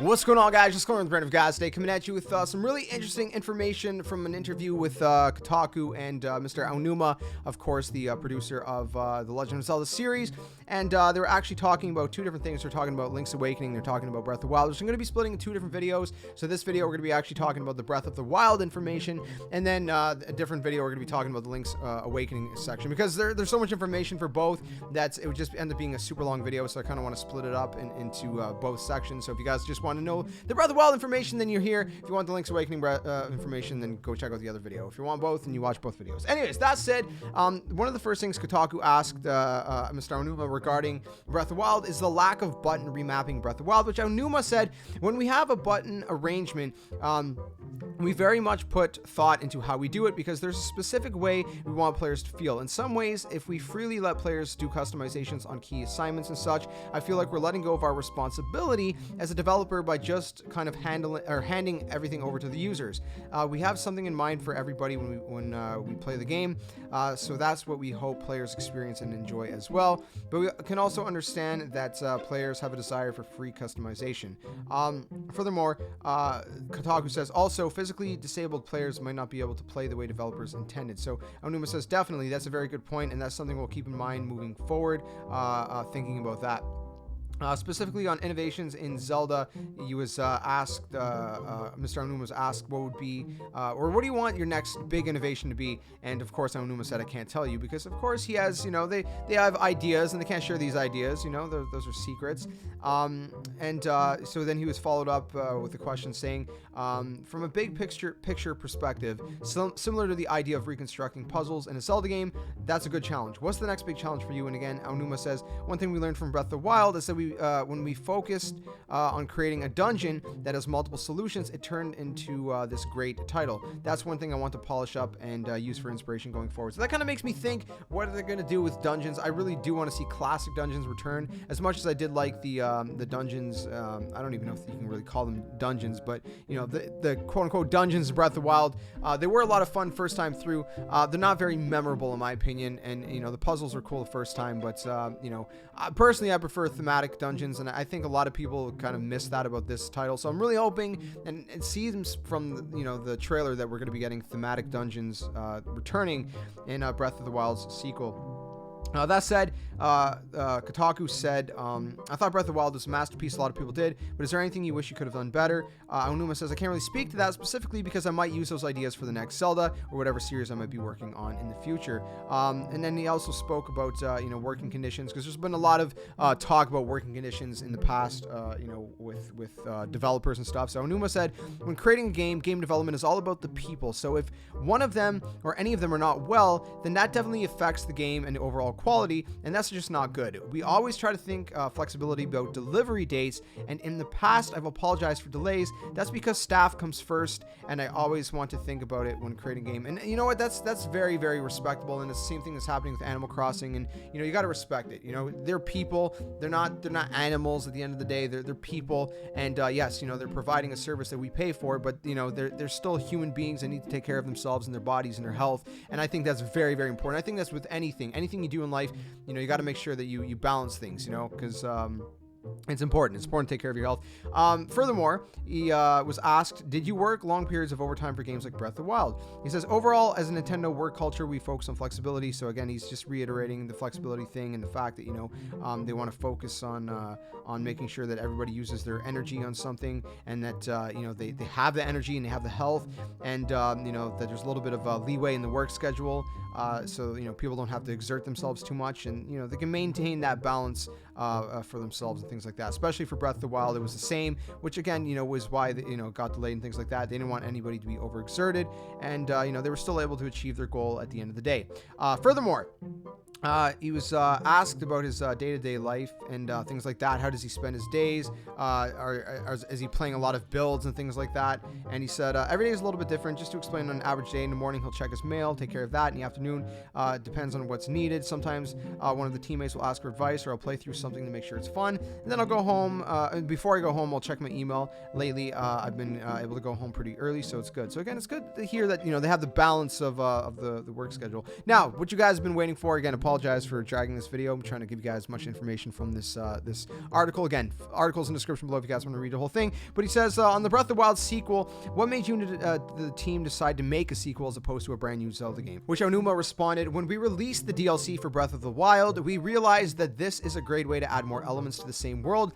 What's going on, guys? Just going on the brand of guys today, coming at you with some really interesting information from an interview with Kotaku and Mr. Aonuma, of course, the producer of the Legend of Zelda series. And they were actually talking about two different things. They're talking about Link's Awakening, they're talking about Breath of the Wild, which I'm going to be splitting in two different videos. So this video, we're going to be actually talking about the Breath of the Wild information, and then a different video, we're going to be talking about the Link's Awakening section, because there's so much information for both that it would just end up being a super long video. So I kind of want to split it up into both sections. So if you guys just want to know the Breath of the Wild information, then you're here. If you want the Link's Awakening information, then go check out the other video. If you want both, then you watch both videos. Anyways, that said, one of the first things Kotaku asked Mr. Aonuma regarding Breath of the Wild is the lack of button remapping Breath of the Wild, which Aonuma said, when we have a button arrangement, we very much put thought into how we do it, because there's a specific way we want players to feel. In some ways, if we freely let players do customizations on key assignments and such, I feel like we're letting go of our responsibility as a developer by just kind of handing everything over to the users. We have something in mind for everybody when we play the game, so that's what we hope players experience and enjoy as well. But we can also understand that players have a desire for free customization. Furthermore, Kotaku says also physically disabled players might not be able to play the way developers intended. So Aonuma says definitely that's a very good point, and that's something we'll keep in mind moving forward, thinking about that. Specifically on innovations in Zelda, he was asked, Mr. Aonuma was asked what would be, or what do you want your next big innovation to be? And of course, Aonuma said, I can't tell you, because of course he has, they have ideas and they can't share these ideas, those are secrets. So then he was followed up with a question saying, from a big picture perspective, similar to the idea of reconstructing puzzles in a Zelda game, that's a good challenge. What's the next big challenge for you? And again, Aonuma says, one thing we learned from Breath of the Wild is that when we focused on creating a dungeon that has multiple solutions, it turned into this great title. That's one thing I want to polish up and use for inspiration going forward. So that kind of makes me think, what are they going to do with dungeons? I really do want to see classic dungeons return. As much as I did like the dungeons, I don't even know if you can really call them dungeons, but the quote-unquote dungeons of Breath of the Wild, they were a lot of fun first time through. They're not very memorable in my opinion, and the puzzles were cool the first time, but personally I prefer thematic dungeons, and I think a lot of people kind of miss that about this title. So I'm really hoping, and it seems from the trailer, that we're going to be getting thematic dungeons returning in Breath of the Wild's sequel. That said, Kotaku said, I thought Breath of the Wild was a masterpiece, a lot of people did, but is there anything you wish you could have done better? Aonuma says, I can't really speak to that specifically because I might use those ideas for the next Zelda or whatever series I might be working on in the future. And then he also spoke about, working conditions, because there's been a lot of talk about working conditions in the past, with developers and stuff. So Aonuma said, when creating a game development is all about the people. So if one of them or any of them are not well, then that definitely affects the game and the overall quality, and that's just not good. We always try to think flexibility about delivery dates, and in the past I've apologized for delays. That's because staff comes first, and I always want to think about it when creating a game. And you know what, that's very, very respectable, and it's the same thing that's happening with Animal Crossing, and you got to respect it. They're people, they're not animals at the end of the day. They're people, and yes, they're providing a service that we pay for, but they're still human beings that need to take care of themselves and their bodies and their health, and I think that's very, very important. I think that's with anything you do in life. You got to make sure that you balance things, because it's important. It's important to take care of your health. Furthermore, he was asked, did you work long periods of overtime for games like Breath of the Wild? He says, overall, as a Nintendo work culture, we focus on flexibility. So again, he's just reiterating the flexibility thing and the fact that, they want to focus on making sure that everybody uses their energy on something, and that, they have the energy and they have the health, and, that there's a little bit of leeway in the work schedule. So, people don't have to exert themselves too much, and, they can maintain that balance for themselves and things like that. Especially for Breath of the Wild, it was the same, which again, was why it got delayed and things like that. They didn't want anybody to be overexerted, and they were still able to achieve their goal at the end of the day. Furthermore, he was asked about his day-to-day life and things like that. How does he spend his days? Is he playing a lot of builds and things like that? And he said, every day is a little bit different. Just to explain, on an average day, in the morning, he'll check his mail, take care of that. In the afternoon, it depends on what's needed. Sometimes one of the teammates will ask for advice, or I'll play through something to make sure it's fun. And then I'll go home. And before I go home, I'll check my email. Lately, I've been able to go home pretty early, so it's good. So again, it's good to hear that, they have the balance of the work schedule. Now, what you guys have been waiting for, again, apologies apologize for dragging this video. I'm trying to give you guys much information from this this article. Again, articles in the description below if you guys want to read the whole thing. But he says, on the Breath of the Wild sequel, what made you and the team decide to make a sequel as opposed to a brand new Zelda game? Which Aonuma responded, when we released the DLC for Breath of the Wild, we realized that this is a great way to add more elements to the same world,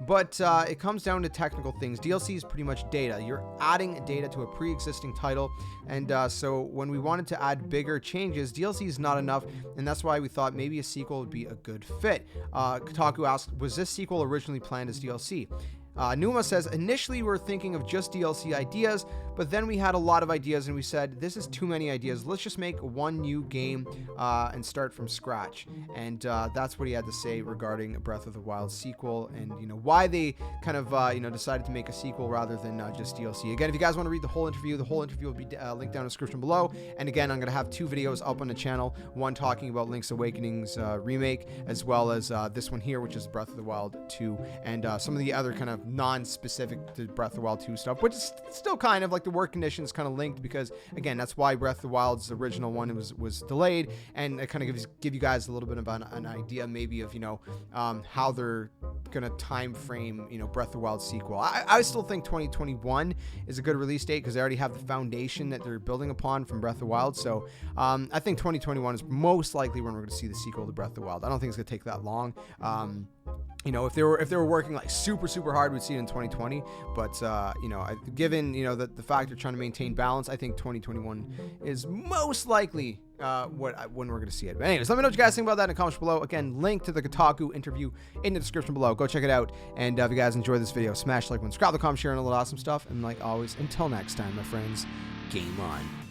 but it comes down to technical things. DLC is pretty much data. You're adding data to a pre-existing title, and so when we wanted to add bigger changes, DLC is not enough, and that's why we thought maybe a sequel would be a good fit. Kotaku asked, was this sequel originally planned as DLC? Aonuma says, initially we were thinking of just DLC ideas, but then we had a lot of ideas and we said, this is too many ideas. Let's just make one new game and start from scratch. And that's what he had to say regarding Breath of the Wild sequel, and why they kind of decided to make a sequel rather than just DLC. Again, if you guys want to read the whole interview will be linked down in the description below. And again, I'm going to have 2 videos up on the channel, one talking about Link's Awakening's remake, as well as this one here, which is Breath of the Wild 2, and some of the other kind of non-specific to Breath of the Wild 2 stuff, which is still kind of like the work conditions kind of linked, because again, that's why Breath of the Wild's original one was delayed, and it kind of give you guys a little bit of an idea maybe of how they're gonna time frame Breath of the Wild sequel. I still think 2021 is a good release date because they already have the foundation that they're building upon from Breath of the Wild. So I think 2021 is most likely when we're going to see the sequel to Breath of the Wild. I don't think it's gonna take that long. If they were working like super hard, we'd see it in 2020. But given the fact they're trying to maintain balance, I think 2021 is most likely when we're going to see it. But anyways, let me know what you guys think about that in the comments below. Again, link to the Kotaku interview in the description below. Go check it out. And if you guys enjoyed this video, smash like button, subscribe, comment, share, and all that awesome stuff. And like always, until next time, my friends, game on.